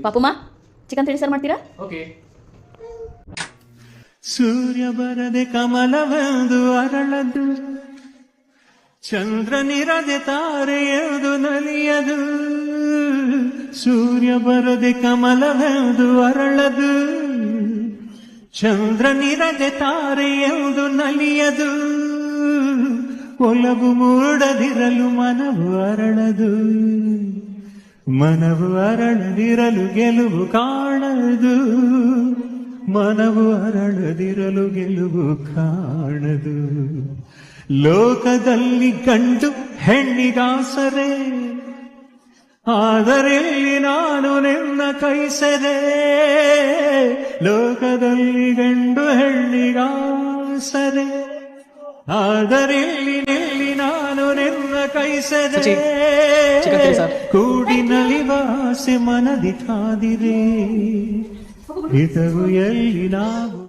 ಪಾಪುಮ್ಮ chicken ತಿಳಿಸಾರು ಮಾಡ್ತೀರಾ? Okay. ಸೂರ್ಯ ಬರದೆ ಕಮಲವೆಂದು ಅರಳದು, ಚಂದ್ರನಿರದೆ ತಾರೆಯದು ನಲಿಯದು. ಸೂರ್ಯ ಬರದೆ ಕಮಲವೆಂದು ಅರಳದು, ಚಂದ್ರನಿರದೆ ತಾರೆಯದು ನಲಿಯದು. ಒಲವು ಮೂಡದಿರಲು ಮನವು ಅರಳದು, ಮನವು ಅರಳದಿರಲು ಗೆಲುವು ಕಾಣದು. ಮನವು ಅರಳದಿರಲು ಗೆಲುವು ಕಾಣದು. ಲೋಕದಲ್ಲಿ ಗಂಡು ಹೆಣ್ಣಿಗಾಸರೆ, ಆದರೆಲ್ಲಿ ನಾನು ನಿನ್ನ ಕೈಸರೆ. ಲೋಕದಲ್ಲಿ ಗಂಡು ಹೆಣ್ಣಿಗಾಸರೆ, ಆದರೆಲ್ಲಿ ನಾನು ನಿನ್ನ ಕೈಸರೆ. ಕೂಡಿ ನಲಿವಾಸೆ ಮನದಿ ಕಾದಿರೆ, ಹಿತವು ಎಲ್ಲಿ ನಾವು